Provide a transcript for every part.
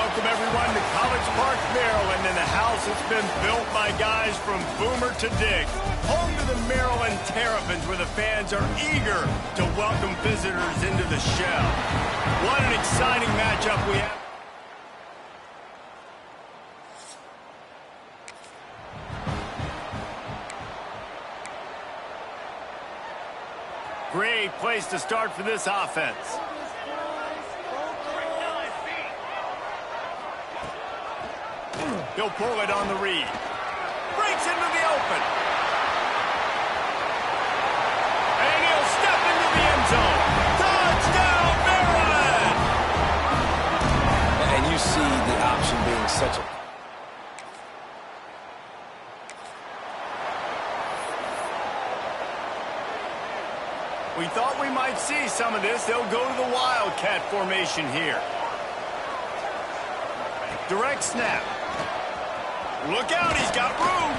Welcome, everyone, to College Park, Maryland, and the house that's been built by guys from Boomer to Dick. Home to the Maryland Terrapins, where the fans are eager to welcome visitors into the shell. What an exciting matchup we have. Great place to start for this offense. He'll pull it on the read. Breaks into the open. And he'll step into the end zone. Touchdown, Maryland! And you see the option being such a... We thought we might see some of this. They'll go to the Wildcat formation here. Direct snap. Look out, he's got room.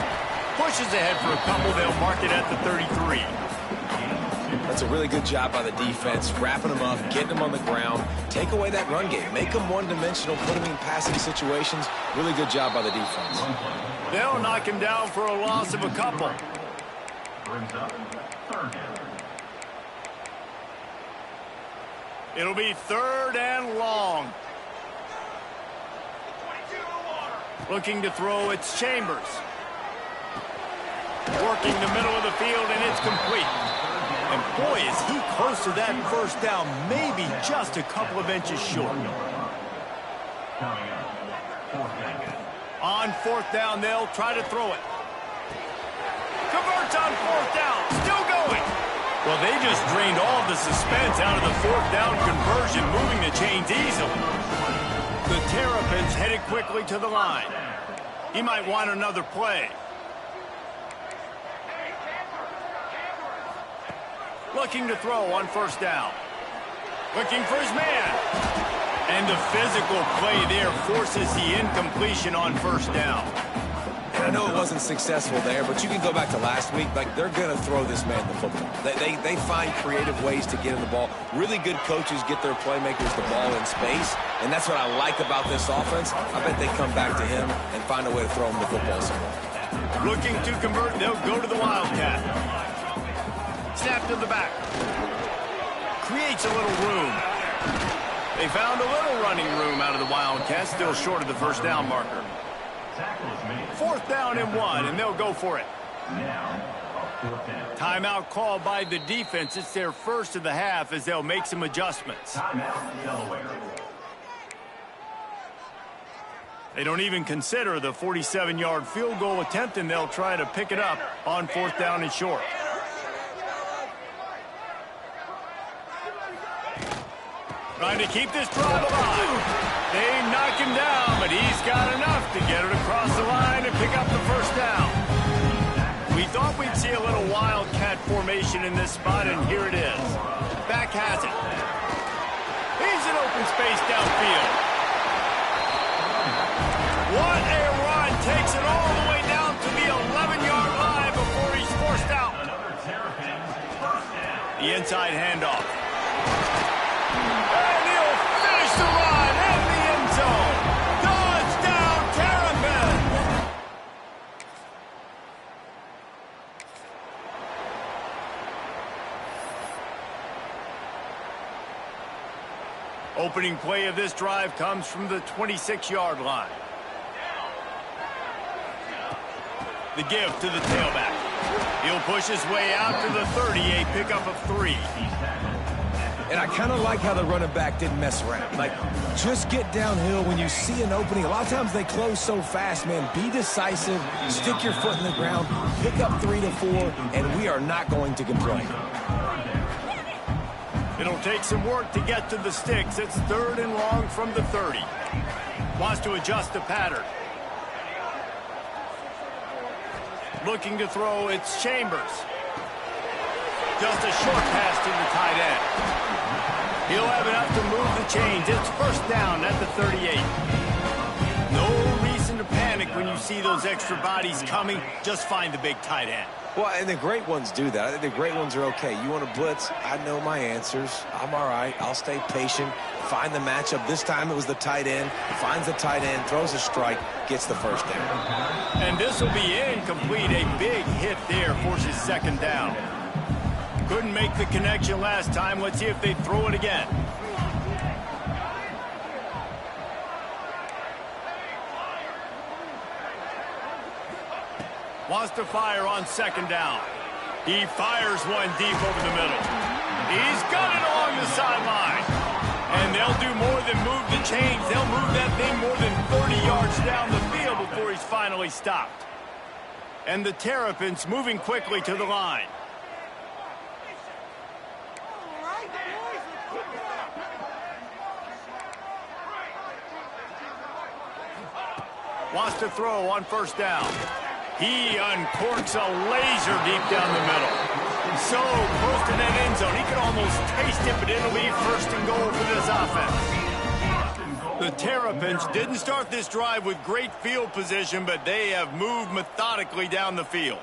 Pushes ahead for a couple. They'll mark it at the 33. That's a really good job by the defense, wrapping them up, getting them on the ground. Take away that run game. Make them one-dimensional, put them in passing situations. Really good job by the defense. They'll knock him down for a loss of a couple. It'll be 3rd and long. Looking to throw, it's Chambers. Working the middle of the field, and it's complete. And boy, is he close to that first down, maybe just a couple of inches short. On 4th down, they'll try to throw it. Converts on 4th down, still going. Well, they just drained all the suspense out of the 4th down conversion, moving the chains easily. The Terrapins headed quickly to the line. He might want another play. Looking to throw on 1st down. Looking for his man. And the physical play there forces the incompletion on 1st down. And I know it wasn't successful there, but you can go back to last week. Like, they're going to throw this man the football. They find creative ways to get in the ball. Really good coaches get their playmakers the ball in space, and that's what I like about this offense. I bet they come back to him and find a way to throw him the football somewhere. Looking to convert, they'll go to the Wildcat. Snap to the back. Creates a little room. They found a little running room out of the Wildcat, still short of the 1st down marker. 4th down and 1, and they'll go for it. Timeout called by the defense. It's their first of the half as they'll make some adjustments. They don't even consider the 47-yard field goal attempt, and they'll try to pick it up on 4th down and short. Trying to keep this drive alive. They knock him down, but he's got enough to get it across the line and pick up the 1st down. We thought we'd see a little Wildcat formation in this spot, and here it is. Back has it. He's in open space downfield. What a run. Takes it all the way down to the 11-yard line before he's forced out. The inside handoff. And he'll finish the run in the end zone. Touchdown, Terrapins! Opening play of this drive comes from the 26-yard line. The give to the tailback. He'll push his way out to the 38, pickup of 3. And I kind of like how the running back didn't mess around. Like, just get downhill when you see an opening. A lot of times they close so fast, man. Be decisive, stick your foot in the ground, pick up 3 to 4, and we are not going to complain. It'll take some work to get to the sticks. It's 3rd and long from the 30. Wants to adjust the pattern. Looking to throw, it's Chambers. Just a short pass to the tight end. He'll have enough to move the chains. It's 1st down at the 38. No reason to panic when you see those extra bodies coming. Just find the big tight end. Well, and the great ones do that. I think the great ones are okay. You want to blitz? I know my answers. I'm all right. I'll stay patient, find the matchup. This time it was the tight end. Finds the tight end, throws a strike, gets the first down. And this will be incomplete. A big hit there forces second down. Couldn't make the connection last time. Let's see if they throw it again. Wants to fire on second down. He fires one deep over the middle. He's got it along the sideline. And they'll do more than move the chains. They'll move that thing more than 30 yards down the field before he's finally stopped. And the Terrapins moving quickly to the line. Wants to throw on first down. He uncorks a laser deep down the middle. So close to that end zone, he could almost taste it, but it'll be first and goal for this offense. The Terrapins didn't start this drive with great field position, but they have moved methodically down the field.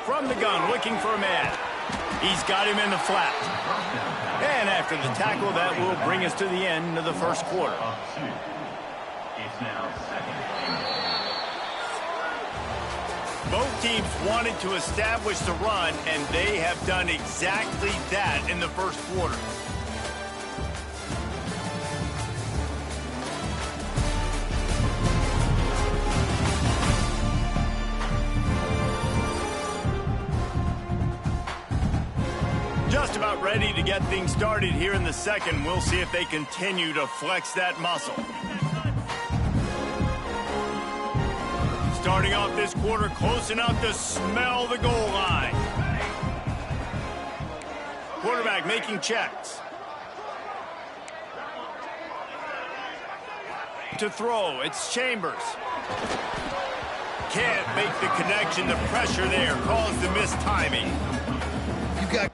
From the gun, looking for a man. He's got him in the flat. And after the tackle, that will bring us to the end of the first quarter. Both teams wanted to establish the run, and they have done exactly that in the first quarter. Just about ready to get things started here in the second. We'll see if they continue to flex that muscle. Starting off this quarter close enough to smell the goal line. Quarterback making checks. To throw, it's Chambers. Can't make the connection. The pressure there caused the mistiming. You got...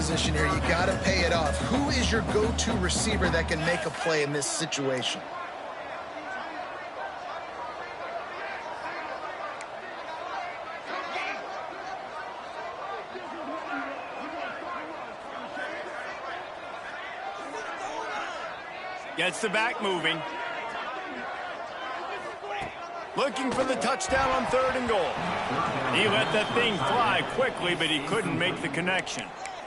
position here, you got to pay it off. Who is your go-to receiver that can make a play in this situation? Gets the back moving. Looking for the touchdown on third and goal. He let that thing fly quickly, but he couldn't make the connection.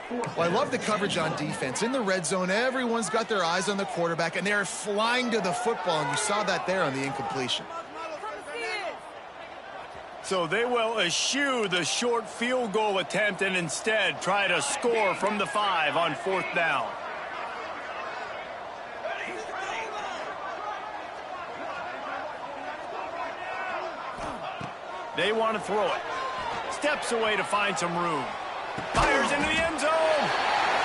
Well, I love the coverage on defense. In the red zone, everyone's got their eyes on the quarterback, and they're flying to the football, and you saw that there on the incompletion. So they will eschew the short field goal attempt and instead try to score from the 5 on fourth down. They want to throw it. Steps away to find some room. Fires into the end zone.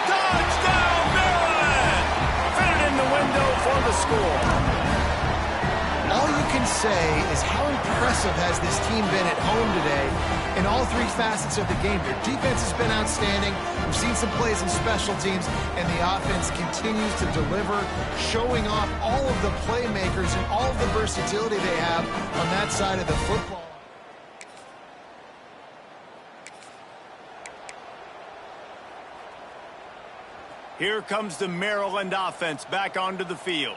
Touchdown, Maryland! Fitted in the window for the score. All you can say is how impressive has this team been at home today in all three facets of the game. Their defense has been outstanding. We've seen some plays in special teams, and the offense continues to deliver, showing off all of the playmakers and all of the versatility they have on that side of the football. Here comes the Maryland offense back onto the field.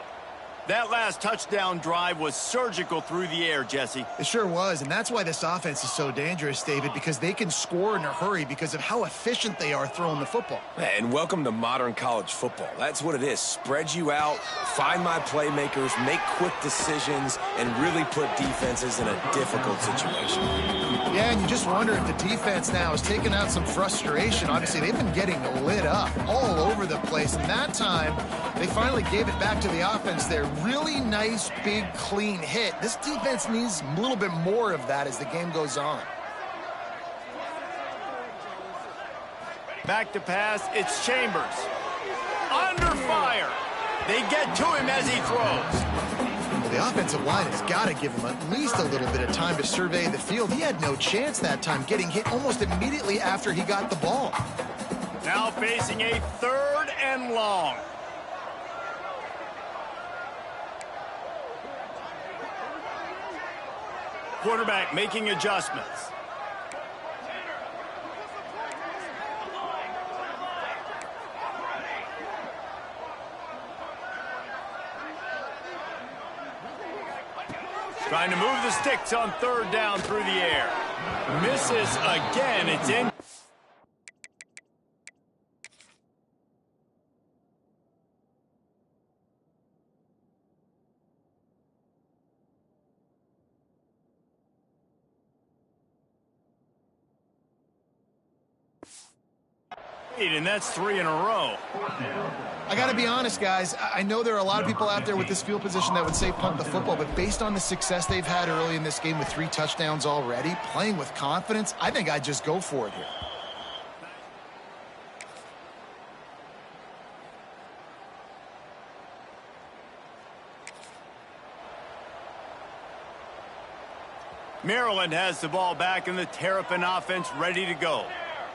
That last touchdown drive was surgical through the air, Jesse. It sure was, and that's why this offense is so dangerous, David, because they can score in a hurry because of how efficient they are throwing the football. And welcome to modern college football. That's what it is. Spread you out, find my playmakers, make quick decisions, and really put defenses in a difficult situation. Yeah, and you just wonder if the defense now has taken out some frustration. Obviously, they've been getting lit up all over the place, and that time, they finally gave it back to the offense there. Really nice, big, clean hit. This defense needs a little bit more of that as the game goes on. Back to pass, it's Chambers. Under fire. They get to him as he throws. The offensive line has got to give him at least a little bit of time to survey the field. He had no chance that time, getting hit almost immediately after he got the ball. Now facing a 3rd and long. Quarterback making adjustments. Trying to move the sticks on 3rd down through the air. Misses again. It's in. And that's 3 in a row. I got to be honest, guys. I know there are a lot of people out there with this field position that would say punt the football, but based on the success they've had early in this game with 3 touchdowns already, playing with confidence, I think I'd just go for it here. Maryland has the ball back and the Terrapin offense ready to go.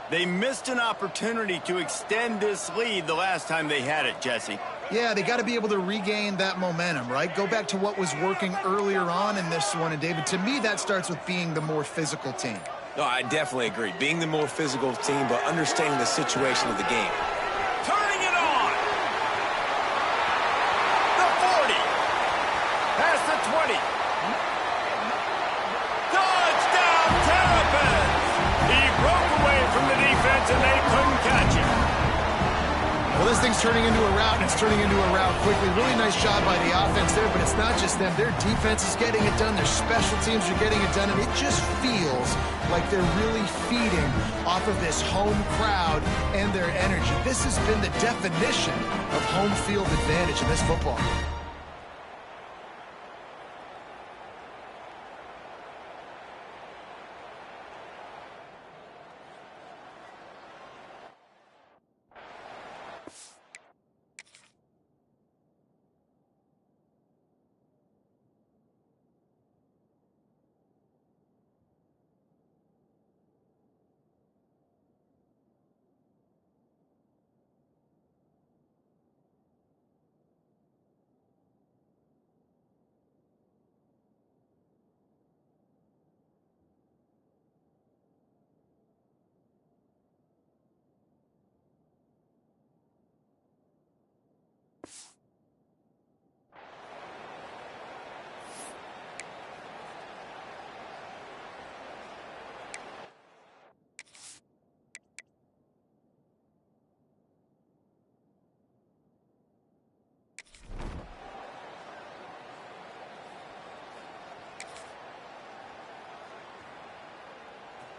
They missed an opportunity to extend this lead the last time they had it, Jesse. Yeah, they got to be able to regain that momentum, right? Go back to what was working earlier on in this one. And, David, to me, that starts with being the more physical team. No, I definitely agree. Being the more physical team, but understanding the situation of the game. Turning it on. The 40. Past the 20. Touchdown, Terrapins! He broke away from the defense, and they couldn't catch him. Well, this thing's turning into a rout, and it's turning into a rout quickly. Really nice job by the offense there, but it's not just them. Their defense is getting it done. Their special teams are getting it done, and it just feels like they're really feeding off of this home crowd and their energy. This has been the definition of home field advantage in this football game.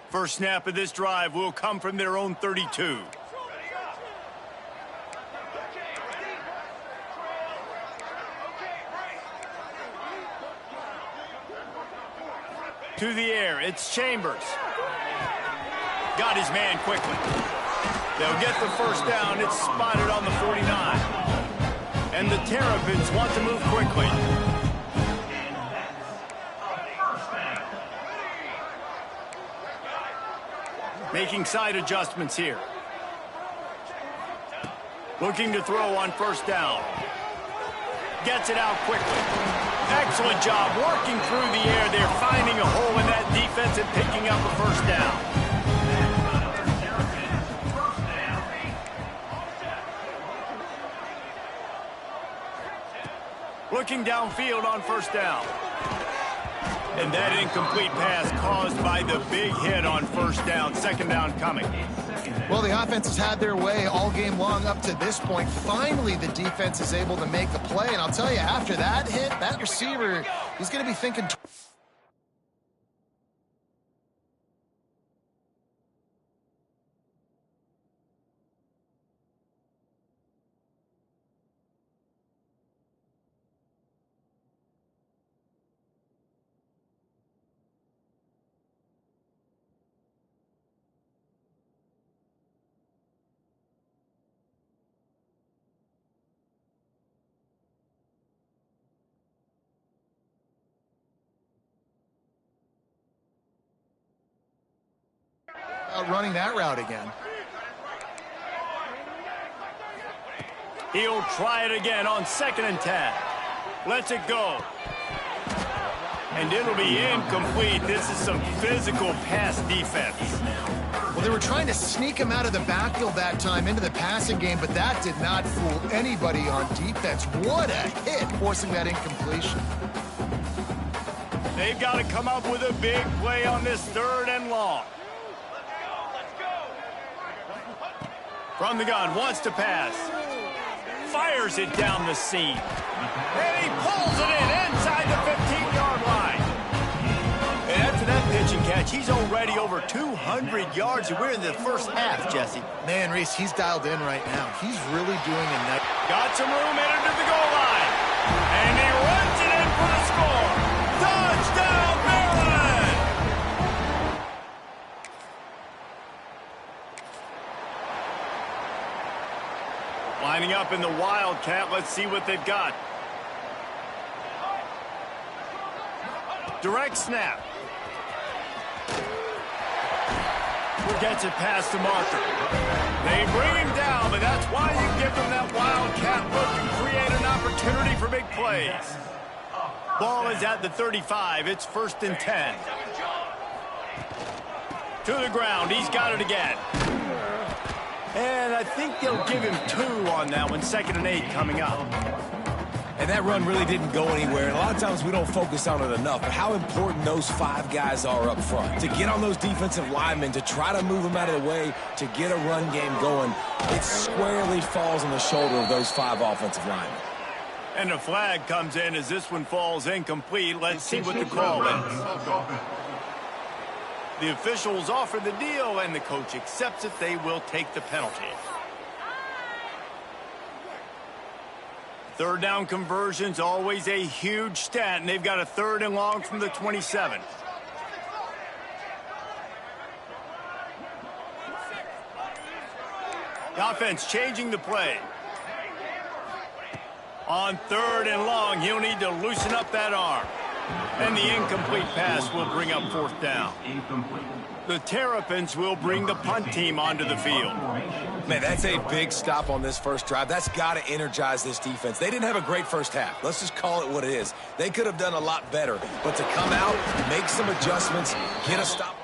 First snap of this drive will come from their own 32. To the air, it's Chambers. Got his man quickly. They'll get the first down. It's spotted on the 49. And the Terrapins want to move quickly. Making side adjustments here. Looking to throw on first down. Gets it out quickly. Excellent job working through the air. They're finding a hole in that defense and picking up a first down. Looking downfield on first down. And that incomplete pass caused by the big hit on first down. Second down coming. Well, the offense has had their way all game long up to this point. Finally, the defense is able to make a play. And I'll tell you, after that hit, that receiver, he's going to be thinking... running that route again. He'll try it again on 2nd and 10. Lets it go. And it'll be incomplete. This is some physical pass defense. Well, they were trying to sneak him out of the backfield that time into the passing game, but that did not fool anybody on defense. What a hit, forcing that incompletion. They've got to come up with a big play on this 3rd and long. From the gun, wants to pass. Fires it down the seam. And he pulls it in inside the 15-yard line. And after that pitch and catch, he's already over 200 yards. And we're in the first half, Jesse. Man, Reese, he's dialed in right now. He's really doing a nice... Got some room headed to the goal line. And he runs it in for the score. Touchdown, Maryland! Lining up in the Wildcat. Let's see what they've got. Direct snap. Gets it past the marker. They bring him down, but that's why you give them that Wildcat look and create an opportunity for big plays. Ball is at the 35. It's 1st and 10. To the ground. He's got it again. And I think they'll give him 2 on that one. 2nd and 8 coming up. And that run really didn't go anywhere. And a lot of times we don't focus on it enough. But how important those 5 guys are up front. To get on those defensive linemen, to try to move them out of the way, to get a run game going, it squarely falls on the shoulder of those 5 offensive linemen. And the flag comes in as this one falls incomplete. Let's see what the call is. The officials offer the deal, and the coach accepts it. They will take the penalty. 3rd down conversion's always a huge stat, and they've got a 3rd and long from the 27. The offense changing the play. On 3rd and long, he'll need to loosen up that arm. And the incomplete pass will bring up 4th down. The Terrapins will bring the punt team onto the field. Man, that's a big stop on this first drive. That's got to energize this defense. They didn't have a great first half. Let's just call it what it is. They could have done a lot better. But to come out, make some adjustments, get a stop.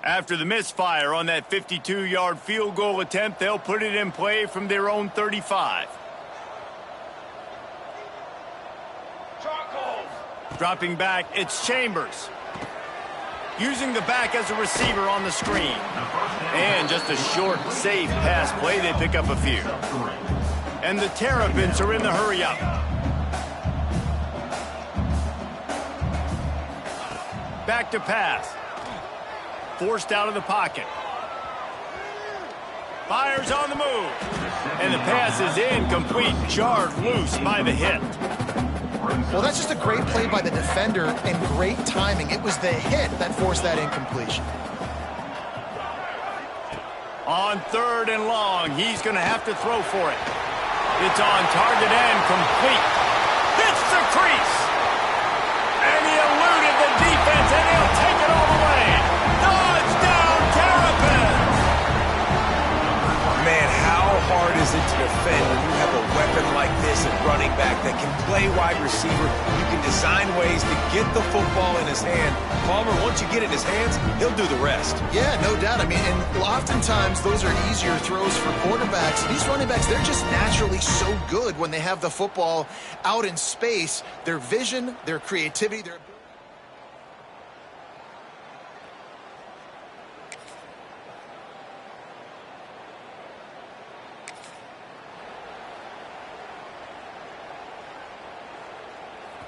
After the misfire on that 52-yard field goal attempt, they'll put it in play from their own 35. Dropping back, it's Chambers. Using the back as a receiver on the screen. And just a short, safe pass play, they pick up a few. And the Terrapins are in the hurry-up. Back to pass. Forced out of the pocket. Fires on the move. And the pass is incomplete, jarred loose by the hit. Well, that's just a great play by the defender and great timing. It was the hit that forced that incompletion. On 3rd and long, he's going to have to throw for it. It's on target and complete. Hits the crease. And he eluded the defense, and he'll take it all the way. Touchdown, Terrapins! Man, how hard is it to defend when you have a weapon like this at running back that can play wide receiver? You can design ways to get the football in his hand. Palmer, once you get it in his hands, he'll do the rest. Yeah, no doubt. I mean, and oftentimes those are easier throws for quarterbacks. These running backs, they're just naturally so good when they have the football out in space. Their vision, their creativity, their...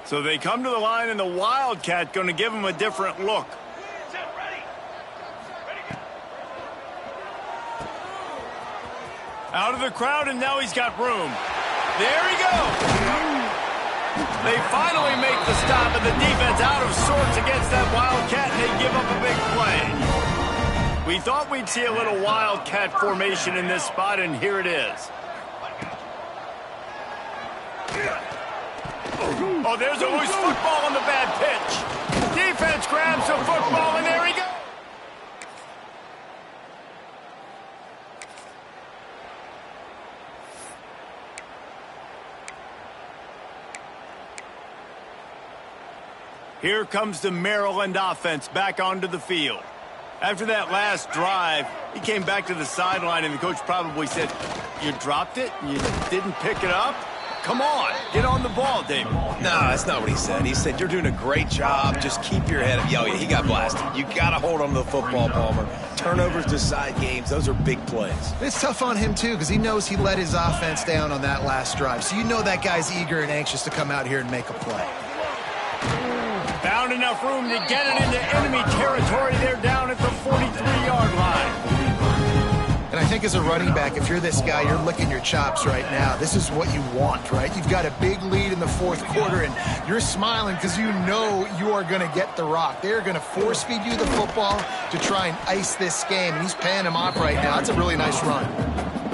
So they come to the line, and the Wildcat going to give them a different look. Out of the crowd, and now he's got room. There he goes. They finally make the stop, and the defense out of sorts against that Wildcat, and they give up a big play. We thought we'd see a little Wildcat formation in this spot, and here it is. Oh, there's a loose football on the bad pitch. Defense grabs the football, and there he goes. Here comes the Maryland offense back onto the field. After that last drive, he came back to the sideline, and the coach probably said, "You dropped it? You didn't pick it up? Come on, get on the ball, David." No, that's not what he said. He said, "You're doing a great job. Just keep your head up." Yo, he got blasted. You got to hold on to the football, Palmer. Turnovers decide games. Those are big plays. It's tough on him, too, because he knows he let his offense down on that last drive. So you know that guy's eager and anxious to come out here and make a play. Found enough room to get it into enemy territory. They're down at the 43-yard line. And I think as a running back, if you're this guy, you're licking your chops right now. This is what you want, right? You've got a big lead in the fourth quarter, and you're smiling because you know you are going to get the rock. They're going to force-feed you the football to try and ice this game, and he's paying him off right now. That's a really nice run.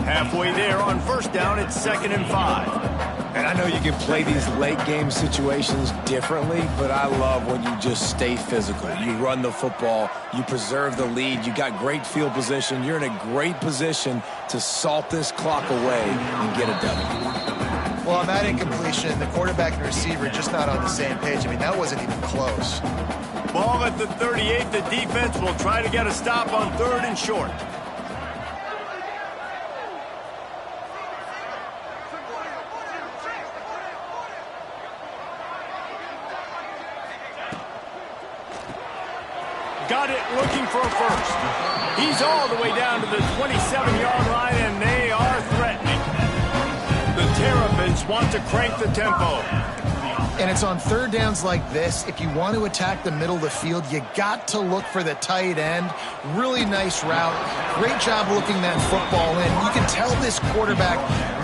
Halfway there on first down, it's 2nd and 5. And I know you can play these late-game situations differently, but I love when you just stay physical. You run the football, you preserve the lead, you got great field position, you're in a great position to salt this clock away and get a W. Well, on that incompletion, the quarterback and receiver just not on the same page. I mean, that wasn't even close. Ball at the 38. The defense will try to get a stop on 3rd and short. Got it, looking for a first. He's all the way down to the 27-yard line, and they are threatening. The Terrapins want to crank the tempo. And it's on 3rd downs like this. If you want to attack the middle of the field, you got to look for the tight end. Really nice route. Great job looking that football in. You can tell this quarterback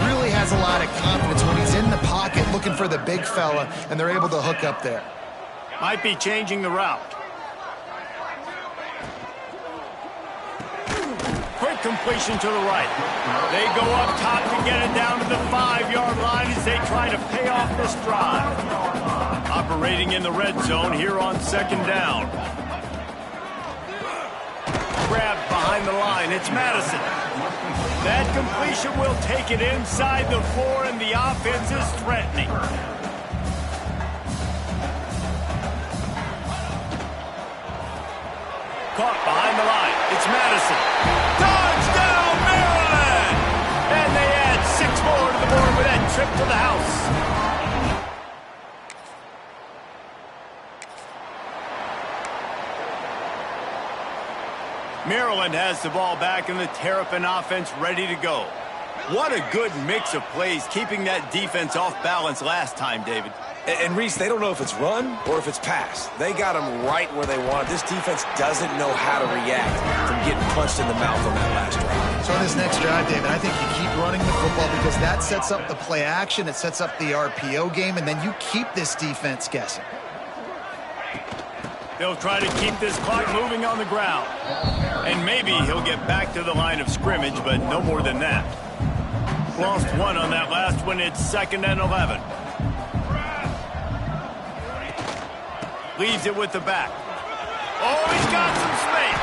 really has a lot of confidence when he's in the pocket looking for the big fella, and they're able to hook up there. Might be changing the route. Quick completion to the right. They go up top to get it down to the 5-yard line as they try to pay off this drive. Operating in the red zone here on 2nd down. Grabbed behind the line. It's Madison. That completion will take it inside the 4, and the offense is threatening. Caught behind the line. It's Madison. Touchdown, Maryland! And they add 6 more to the board with that trip to the house. Maryland has the ball back and the Terrapin offense ready to go. What a good mix of plays, keeping that defense off balance last time, David. And Reese, they don't know if it's run or if it's pass. They got them right where they want. This defense doesn't know how to react from getting punched in the mouth on that last drive. So on this next drive, David, I think you keep running the football because that sets up the play action, it sets up the RPO game, and then you keep this defense guessing. They'll try to keep this clock moving on the ground. And maybe he'll get back to the line of scrimmage, but no more than that. Lost 1 on that last one. It's 2nd and 11. Leaves it with the back. Oh, he's got some space.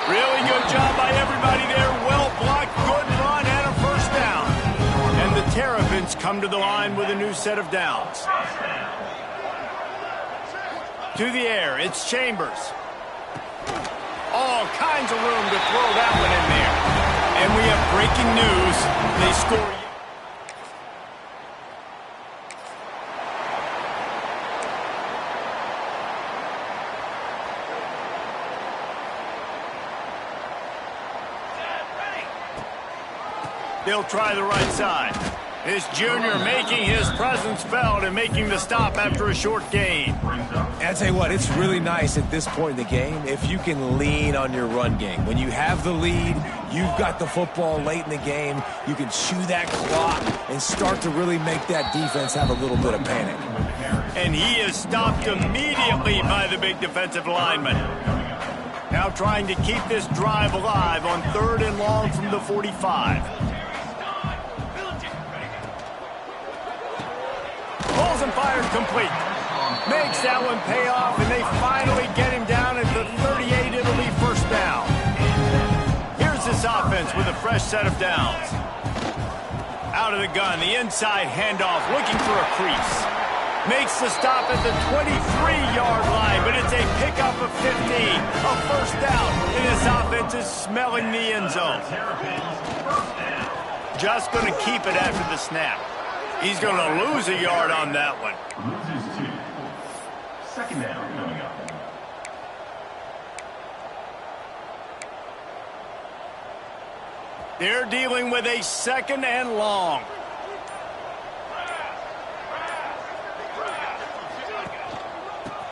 Really good job by everybody there. Well blocked, good run, and a first down. And the Terrapins come to the line with a new set of downs. To the air, it's Chambers. All kinds of room to throw that one in there. And we have breaking news. They score. They'll try the right side. This junior making his presence felt and making the stop after a short gain. And I tell you what, it's really nice at this point in the game if you can lean on your run game. When you have the lead, you've got the football late in the game, you can chew that clock and start to really make that defense have a little bit of panic. And he is stopped immediately by the big defensive lineman. Now trying to keep this drive alive on 3rd and long from the 45. Pulls and fires complete. Makes that one pay off, and they finally get him down at the 38. It'll be first down. Here's this offense with a fresh set of downs. Out of the gun, the inside handoff, looking for a crease. Makes the stop at the 23-yard line, but it's a pickup of 15. A first down, and this offense is smelling the end zone. Just going to keep it after the snap. He's going to lose a yard on that one. Loses 2. 2nd down coming up. They're dealing with a 2nd and long.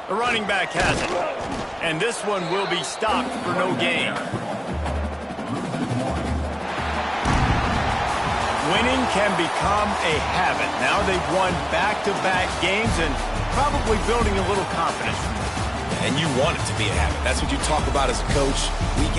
The running back has it. And this one will be stopped for no gain. Winning can become a habit. Now they've won back-to-back games and probably building a little confidence. And you want it to be a habit. That's what you talk about as a coach week